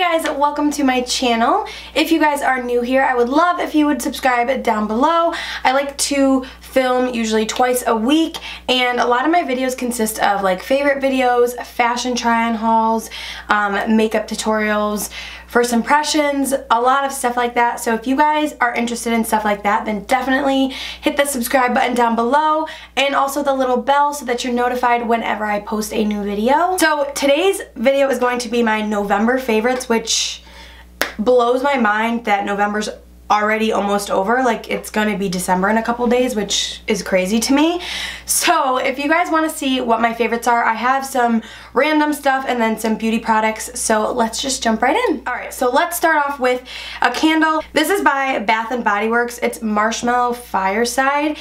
guys, welcome to my channel. If you guys are new here, I would love if you would subscribe down below. I like to film usually twice a week, and a lot of my videos consist of like favorite videos, fashion try-on hauls, makeup tutorials, first impressions, a lot of stuff like that. So if you guys are interested in stuff like that, then definitely hit the subscribe button down below and also the little bell so that you're notified whenever I post a new video. So today's video is going to be my November favorites, which blows my mind that November's already almost over. Like, it's gonna be December in a couple days, which is crazy to me. So if you guys want to see what my favorites are, I have some random stuff and then some beauty products, so let's just jump right in. Alright, so let's start off with a candle. This is by Bath & Body Works. It's Marshmallow Fireside.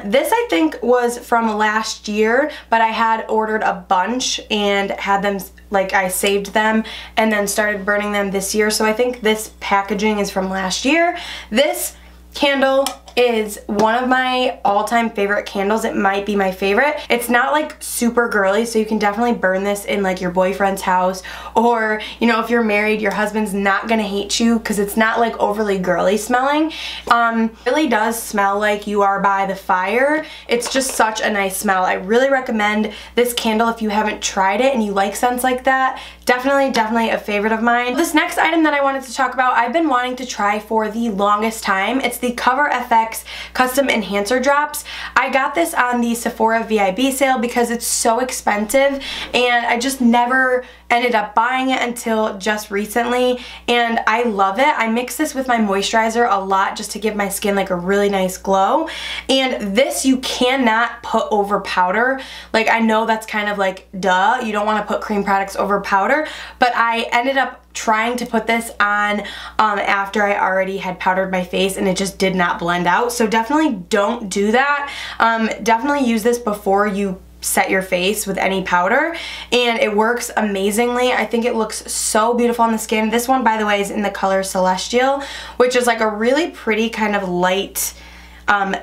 This I think was from last year, but I had ordered a bunch and had them, like, I saved them and then started burning them this year, so I think this packaging is from last year. This candle is one of my all-time favorite candles. It might be my favorite. It's not like super girly, so you can definitely burn this in like your boyfriend's house, or you know, if you're married, your husband's not gonna hate you because it's not like overly girly smelling. It really does smell like you are by the fire. It's just such a nice smell. I really recommend this candle if you haven't tried it and you like scents like that. Definitely a favorite of mine. This next item that I wanted to talk about, I've been wanting to try for the longest time. It's the Cover FX Custom Enhancer Drops. I got this on the Sephora VIB sale because it's so expensive and I just never ended up buying it until just recently, and I love it. I mix this with my moisturizer a lot just to give my skin like a really nice glow, and this you cannot put over powder. Like, I know that's kind of like duh, you don't want to put cream products over powder, but I ended up trying to put this on after I already had powdered my face and it just did not blend out. So definitely don't do that. Definitely use this before you set your face with any powder, and it works amazingly. I think it looks so beautiful on the skin. This one, by the way, is in the color Celestial, which is like a really pretty kind of light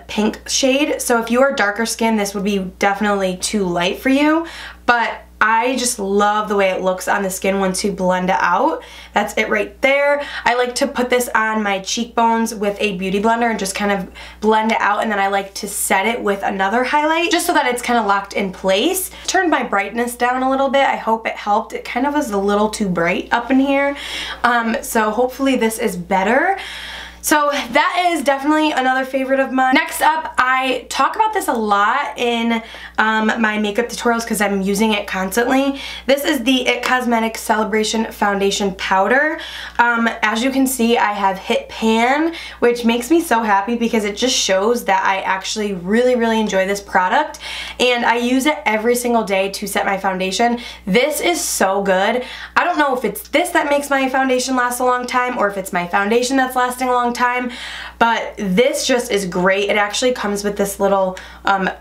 pink shade. So if you are darker skin, this would be definitely too light for you, but I just love the way it looks on the skin once you blend it out. That's it right there. I like to put this on my cheekbones with a beauty blender and just kind of blend it out, and then I like to set it with another highlight just so that it's kind of locked in place. Turned my brightness down a little bit. I hope it helped. It kind of was a little too bright up in here. So hopefully this is better. So that is definitely another favorite of mine. Next up, I talk about this a lot in my makeup tutorials because I'm using it constantly. This is the IT Cosmetic Celebration Foundation Powder. As you can see, I have hit pan, which makes me so happy because it just shows that I actually really enjoy this product, and I use it every single day to set my foundation. This is so good. I don't know if it's this that makes my foundation last a long time or if it's my foundation that's lasting a long time, but this just is great. It actually comes with this little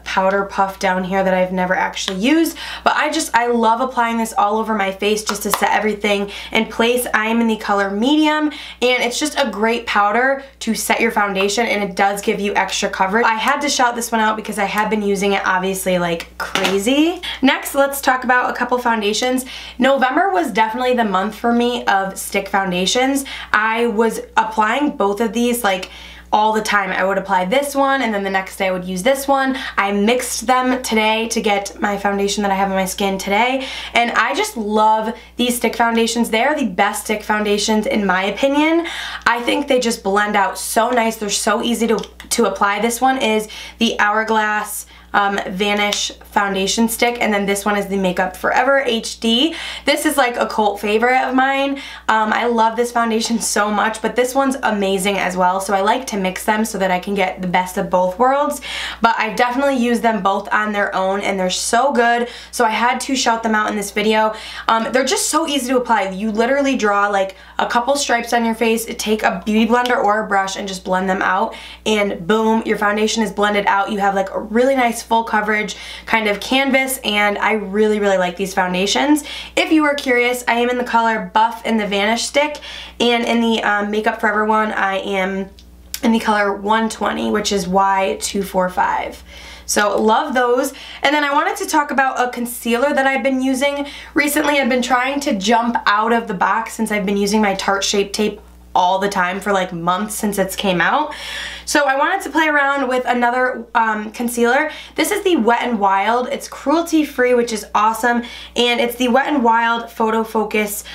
powder puff down here that I've never actually used, but I love applying this all over my face just to set everything in place. I am in the color medium, and it's just a great powder to set your foundation, and it does give you extra coverage. I had to shout this one out because I have been using it obviously like crazy. Next, let's talk about a couple foundations. November was definitely the month for me of stick foundations. I was applying both of these like all the time. I would apply this one and then the next day I would use this one. I mixed them today to get my foundation that I have on my skin today, and I just love these stick foundations. They're the best stick foundations in my opinion. I think they just blend out so nice. They're so easy to apply. This one is the Hourglass Vanish foundation stick, and then this one is the Makeupforever HD. This is like a cult favorite of mine. I love this foundation so much, but this one's amazing as well, so I like to mix them so that I can get the best of both worlds, but I definitely use them both on their own and they're so good, so I had to shout them out in this video. They're just so easy to apply. You literally draw like a couple stripes on your face, take a beauty blender or a brush and just blend them out, and boom, your foundation is blended out. You have like a really nice full coverage kind of canvas, and I really like these foundations. If you were curious, I am in the color Buff in the Vanish stick, and in the Makeupforever one I am in the color 120, which is Y245. So love those. And then I wanted to talk about a concealer that I've been using recently. I've been trying to jump out of the box since I've been using my Tarte Shape Tape all the time for like months since it's came out. So I wanted to play around with another concealer. This is the Wet n Wild. It's cruelty free, which is awesome, and it's the Wet n Wild Photo Focus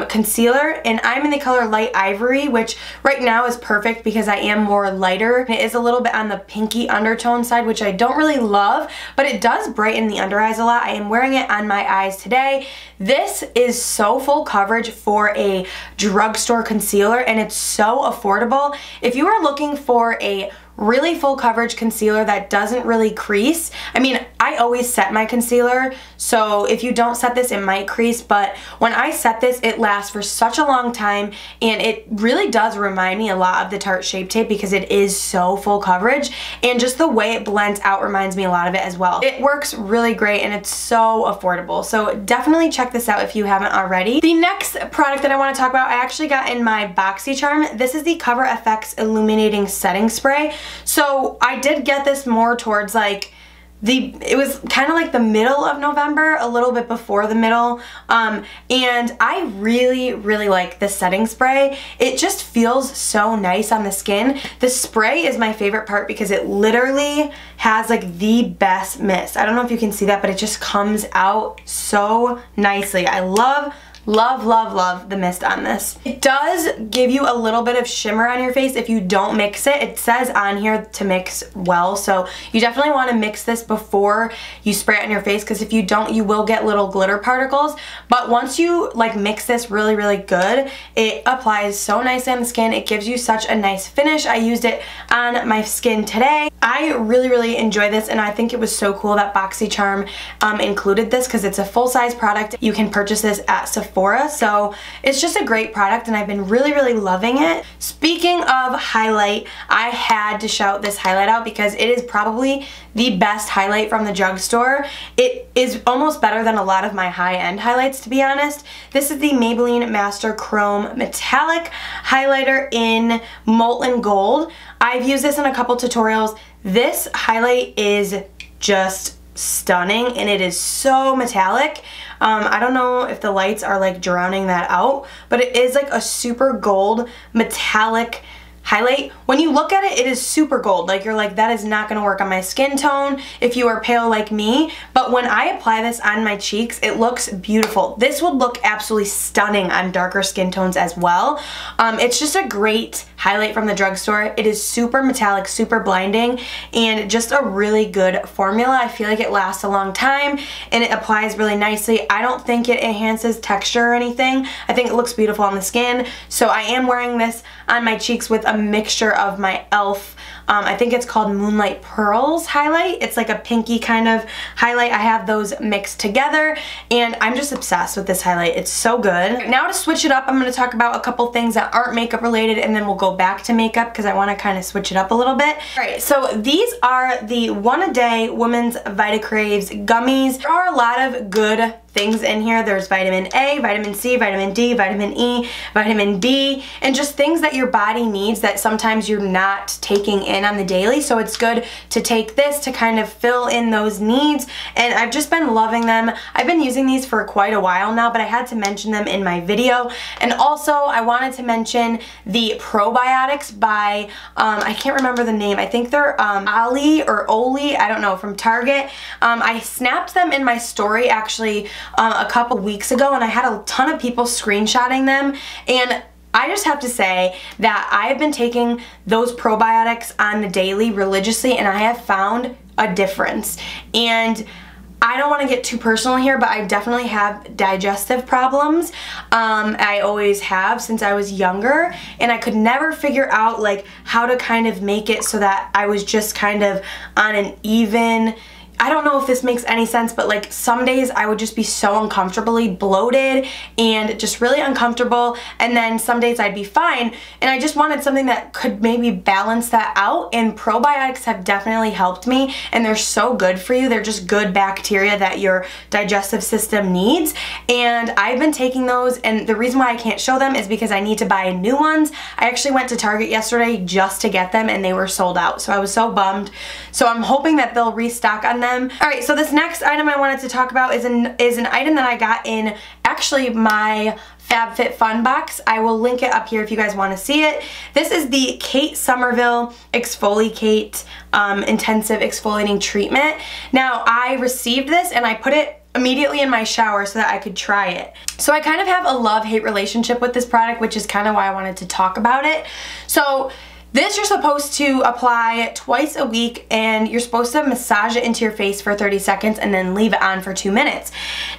concealer, and I'm in the color Light Ivory, which right now is perfect because I am more lighter. It is a little bit on the pinky undertone side, which I don't really love, but it does brighten the under eyes a lot. I am wearing it on my eyes today. This is so full coverage for a drugstore concealer, and it's so affordable. If you are looking for a really full coverage concealer that doesn't really crease. I mean, I always set my concealer, so if you don't set this, it might crease, but when I set this, it lasts for such a long time, and it really does remind me a lot of the Tarte Shape Tape because it is so full coverage, and just the way it blends out reminds me a lot of it as well. It works really great, and it's so affordable, so definitely check this out if you haven't already. The next product that I want to talk about, I actually got in my BoxyCharm. This is the Cover FX Illuminating Setting Spray. So I did get this more towards like it was kind of like the middle of November, a little bit before the middle, and I really like this setting spray. It just feels so nice on the skin. The spray is my favorite part because it literally has like the best mist. I don't know if you can see that, but it just comes out so nicely. I love the mist on this. It does give you a little bit of shimmer on your face if you don't mix it. It says on here to mix well, so you definitely want to mix this before you spray it on your face, because if you don't, you will get little glitter particles. But once you like mix this really good, it applies so nicely on the skin. It gives you such a nice finish. I used it on my skin today. I really enjoy this, and I think it was so cool that BoxyCharm included this because it's a full-size product. You can purchase this at Sephora, so it's just a great product, and I've been really loving it. Speaking of highlight, I had to shout this highlight out because it is probably the best highlight from the drugstore. It is almost better than a lot of my high-end highlights, to be honest. This is the Maybelline Master Chrome Metallic Highlighter in Molten Gold. I've used this in a couple tutorials. This highlight is just stunning, and it is so metallic. I don't know if the lights are like drowning that out, but it is like a super gold metallic highlight. When you look at it, it is super gold. Like, you're like, that is not going to work on my skin tone if you are pale like me. But when I apply this on my cheeks, it looks beautiful. This would look absolutely stunning on darker skin tones as well. It's just a great highlight from the drugstore. It is super metallic, super blinding, and just a really good formula. I feel like it lasts a long time, and it applies really nicely. I don't think it enhances texture or anything. I think it looks beautiful on the skin. So I am wearing this on my cheeks with a mixture of my e.l.f. I think it's called Moonlight Pearls highlight. It's like a pinky kind of highlight. I have those mixed together, and I'm just obsessed with this highlight. It's so good. Now to switch it up, I'm going to talk about a couple things that aren't makeup related, and then we'll go back to makeup because I want to kind of switch it up a little bit. Alright, so these are the One A Day Women's Vitacraves Gummies. There are a lot of good things in here. There's vitamin A, vitamin C, vitamin D, vitamin E, vitamin D, and just things that your body needs that sometimes you're not taking in on the daily. So it's good to take this to kind of fill in those needs, and I've just been loving them. I've been using these for quite a while now, but I had to mention them in my video. And also I wanted to mention the Probiotics by, I can't remember the name. I think they're Olly or Olly, I don't know, from Target. I snapped them in my story actually a couple weeks ago, and I had a ton of people screenshotting them, and I just have to say that I've been taking those probiotics on the daily religiously, and I have found a difference. And I don't want to get too personal here, but I definitely have digestive problems. I always have since I was younger, and I could never figure out like how to kind of make it so that I was just kind of on an even I don't know if this makes any sense, but like some days I would just be so uncomfortably bloated and just really uncomfortable, and then some days I'd be fine, and I just wanted something that could maybe balance that out, and probiotics have definitely helped me, and they're so good for you. They're just good bacteria that your digestive system needs, and I've been taking those, and the reason why I can't show them is because I need to buy new ones. I actually went to Target yesterday just to get them, and they were sold out, so I was so bummed. So I'm hoping that they'll restock on them. Alright, so this next item I wanted to talk about is an item that I got in actually my FabFitFun box. I will link it up here if you guys want to see it. This is the Kate Somerville Exfoliate Intensive Exfoliating Treatment. Now, I received this and I put it immediately in my shower so that I could try it. So I kind of have a love-hate relationship with this product, which is kind of why I wanted to talk about it. So this you're supposed to apply twice a week, and you're supposed to massage it into your face for 30 seconds and then leave it on for 2 minutes.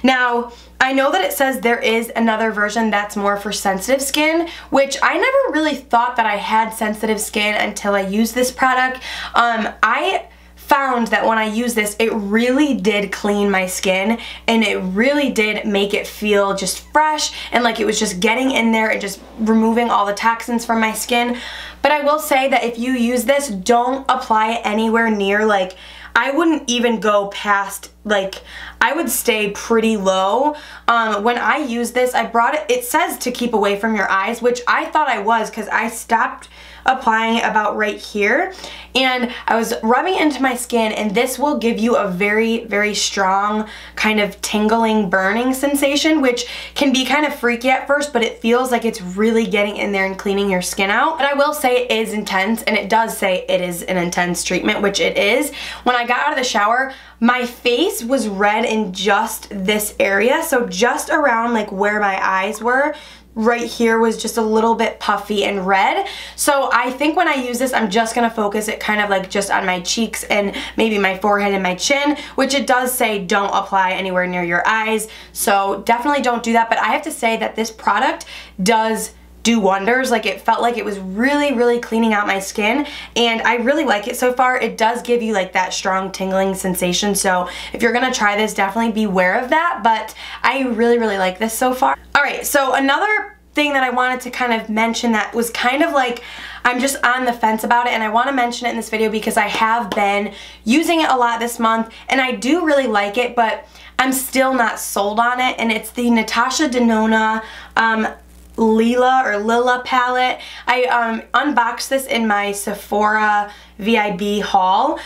Now, I know that it says there is another version that's more for sensitive skin, which I never really thought that I had sensitive skin until I used this product. I found that when I used this, it really did clean my skin, and it really did make it feel just fresh and like it was just getting in there and just removing all the toxins from my skin. But I will say that if you use this, don't apply it anywhere near, like, I wouldn't even go past, like, I would stay pretty low. When I use this, I brought it, it says to keep away from your eyes, which I thought I was, because I stopped applying it about right here, and I was rubbing it into my skin, and this will give you a very, very strong kind of tingling, burning sensation, which can be kind of freaky at first, but it feels like it's really getting in there and cleaning your skin out. But I will say it is intense, and it does say it is an intense treatment, which it is. When I got out of the shower, my face was red in just this area, so just around like where my eyes were, right here was just a little bit puffy and red. So I think when I use this, I'm just going to focus it kind of like just on my cheeks and maybe my forehead and my chin, which it does say don't apply anywhere near your eyes. So definitely don't do that. But I have to say that this product does do wonders. Like, it felt like it was really, really cleaning out my skin, and I really like it so far. It does give you like that strong tingling sensation, so if you're gonna try this, definitely be aware of that, but I really, really like this so far. Alright, so another thing that I wanted to kind of mention that was kind of like, I'm just on the fence about it, and I want to mention it in this video because I have been using it a lot this month, and I do really like it, but I'm still not sold on it, and it's the Natasha Denona Lila palette. I unboxed this in my Sephora VIB haul.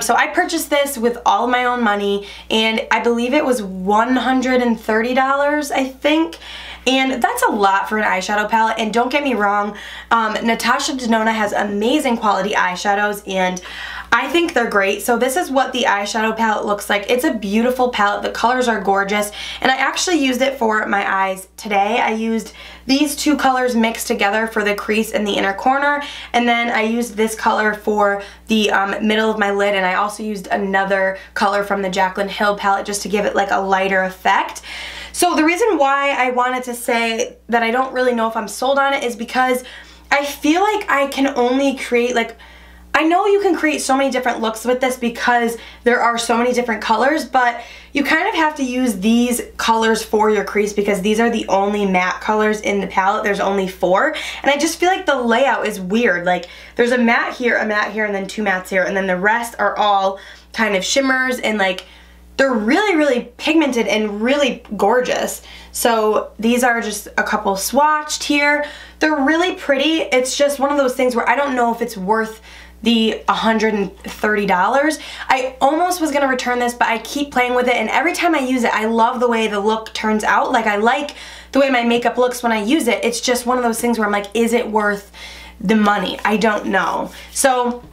So I purchased this with all my own money, and I believe it was $130, I think. And that's a lot for an eyeshadow palette, and don't get me wrong, Natasha Denona has amazing quality eyeshadows, and I think they're great. So this is what the eyeshadow palette looks like. It's a beautiful palette. The colors are gorgeous, and I actually used it for my eyes today. I used these two colors mixed together for the crease in the inner corner, and then I used this color for the middle of my lid, and I also used another color from the Jaclyn Hill palette just to give it like a lighter effect. So the reason why I wanted to say that I don't really know if I'm sold on it is because I feel like I can only create, like, I know you can create so many different looks with this because there are so many different colors, but you kind of have to use these colors for your crease because these are the only matte colors in the palette. There's only 4, and I just feel like the layout is weird. Like, there's a matte here, and then 2 mattes here, and then the rest are all kind of shimmers, and like, they're really, really pigmented and really gorgeous. So these are just a couple swatched here. They're really pretty. It's just one of those things where I don't know if it's worth the $130. I almost was gonna return this, but I keep playing with it, and every time I use it, I love the way the look turns out. Like, I like the way my makeup looks when I use it. It's just one of those things where I'm like, is it worth the money? I don't know. So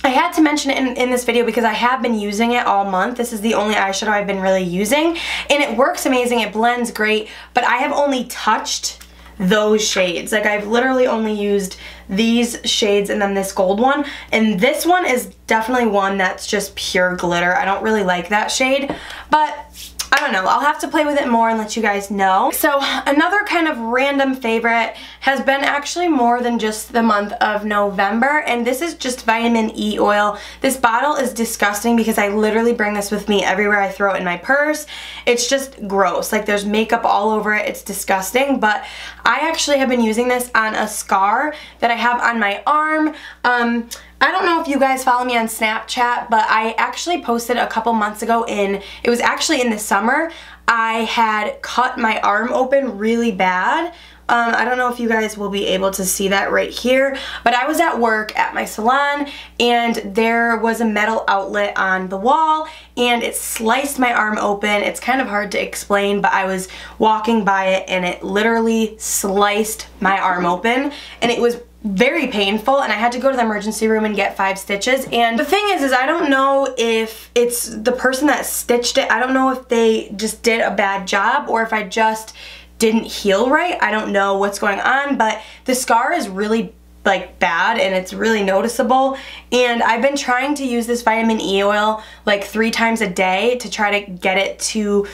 I had to mention it in this video because I have been using it all month. This is the only eyeshadow I've been really using, and it works amazing. It blends great, but I have only touched those shades. Like, I've literally only used these shades and then this gold one, and this one is definitely one that's just pure glitter. I don't really like that shade, but I don't know. I'll have to play with it more and let you guys know. So another kind of random favorite has been actually more than just the month of November, and this is just vitamin E oil. This bottle is disgusting because I literally bring this with me everywhere. I throw it in my purse. It's just gross. Like, there's makeup all over it. It's disgusting, but I actually have been using this on a scar that I have on my arm. I don't know if you guys follow me on Snapchat, but I actually posted a couple months ago it was actually in the summer. I had cut my arm open really bad. I don't know if you guys will be able to see that right here, but I was at work at my salon and there was a metal outlet on the wall and it sliced my arm open. It's kind of hard to explain, but I was walking by it and it literally sliced my arm open, and it was very painful, and I had to go to the emergency room and get 5 stitches. And the thing is I don't know if it's the person that stitched it. I don't know if they just did a bad job or if I just didn't heal right. I don't know what's going on, but the scar is really like bad and it's really noticeable, and I've been trying to use this vitamin E oil like 3 times a day to try to get it to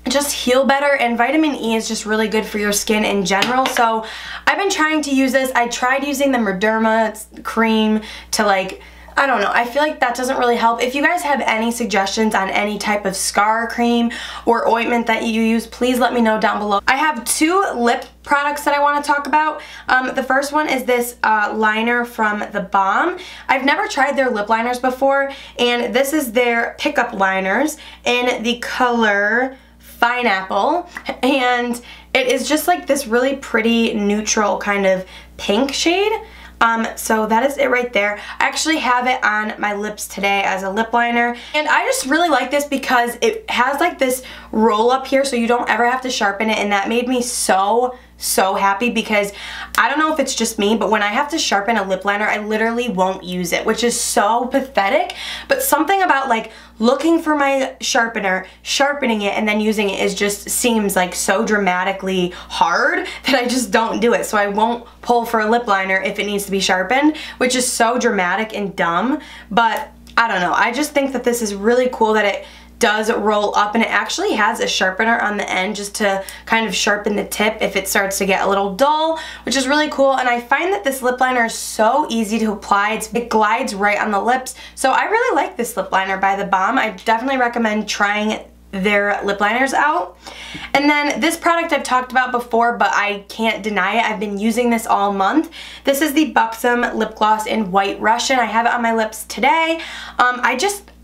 just heal better, and vitamin E is just really good for your skin in general. So I've been trying to use this. I tried using the Mederma cream to, like, I don't know, I feel like that doesn't really help. If you guys have any suggestions on any type of scar cream or ointment that you use, please let me know down below. I have 2 lip products that I want to talk about. The first one is this liner from the Balm. I've never tried their lip liners before, and this is their pickup liners in the color Fineapple, and it is just like this really pretty neutral kind of pink shade. So that is it right there. I actually have it on my lips today as a lip liner, and I just really like this because it has like this roll up here so you don't ever have to sharpen it, and that made me so happy because I don't know if it's just me, but when I have to sharpen a lip liner, I literally won't use it, which is so pathetic. But something about like looking for my sharpener, sharpening it, and then using it seems like so dramatically hard that I just don't do it. So I won't pull for a lip liner if it needs to be sharpened, which is so dramatic and dumb. But I don't know, I just think that this is really cool that it does roll up, and it actually has a sharpener on the end just to kind of sharpen the tip if it starts to get a little dull, which is really cool. And I find that this lip liner is so easy to apply. It glides right on the lips. So I really like this lip liner by the Balm. I definitely recommend trying their lip liners out. And then this product I've talked about before, but I can't deny it. I've been using this all month. This is the Buxom lip gloss in White Russian. I have it on my lips today.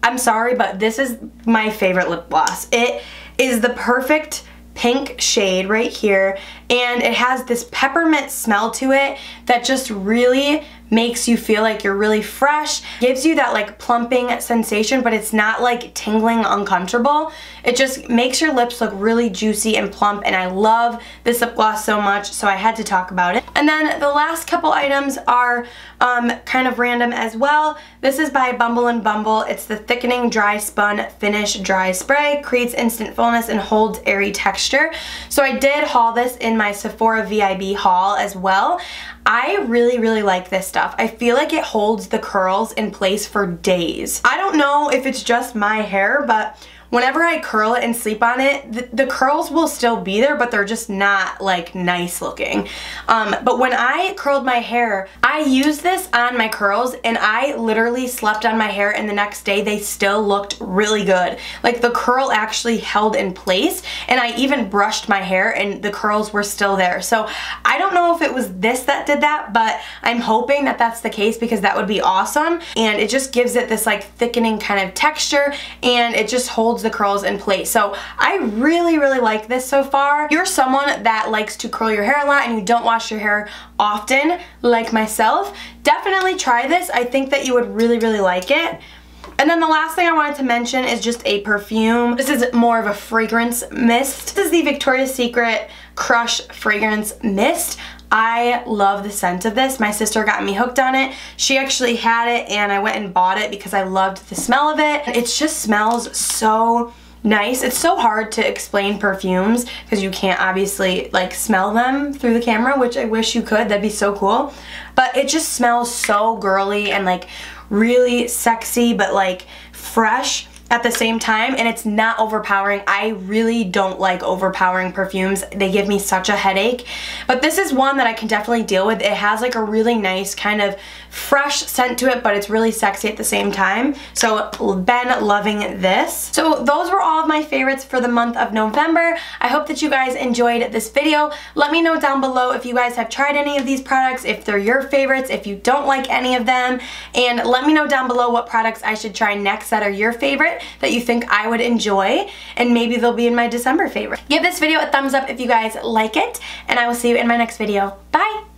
I'm sorry, but this is my favorite lip gloss. It is the perfect pink shade right here, and it has this peppermint smell to it that just really makes you feel like you're really fresh. Gives you that like plumping sensation, but it's not like tingling uncomfortable. It just makes your lips look really juicy and plump, and I love this lip gloss so much, so I had to talk about it. And then the last couple items are kind of random as well. This is by Bumble and Bumble. It's the Thickening Dryspun Finish Dry Spray. Creates instant fullness and holds airy texture. So I did haul this in my Sephora VIB haul as well. I really like this stuff. I feel like it holds the curls in place for days. I don't know if it's just my hair, but whenever I curl it and sleep on it, the curls will still be there, but they're just not like nice looking. But when I curled my hair, I used this on my curls, and I literally slept on my hair, and the next day they still looked really good. Like the curl actually held in place, and I even brushed my hair and the curls were still there. So I don't know if it was this that did that, but I'm hoping that that's the case because that would be awesome. And it just gives it this like thickening kind of texture, and it just holds the curls in place. So I really like this so far. If you're someone that likes to curl your hair a lot and you don't wash your hair often like myself, definitely try this. I think that you would really like it. And then the last thing I wanted to mention is just a perfume. This is more of a fragrance mist. This is the Victoria's Secret Crush Fragrance Mist. I love the scent of this. My sister got me hooked on it. She actually had it and I went and bought it because I loved the smell of it. It just smells so nice. It's so hard to explain perfumes because you can't obviously like smell them through the camera, which I wish you could. That'd be so cool. But it just smells so girly and like really sexy, but like fresh. at the same time, and it's not overpowering. I really don't like overpowering perfumes. They give me such a headache. But this is one that I can definitely deal with. It has like a really nice kind of fresh scent to it, but it's really sexy at the same time. So been loving this. So those were all of my favorites for the month of November. I hope that you guys enjoyed this video. Let me know down below if you guys have tried any of these products, if they're your favorites, if you don't like any of them, and let me know down below what products I should try next that are your favorite, that you think I would enjoy, and maybe they'll be in my December favorite. Give this video a thumbs up if you guys like it, and I will see you in my next video. Bye!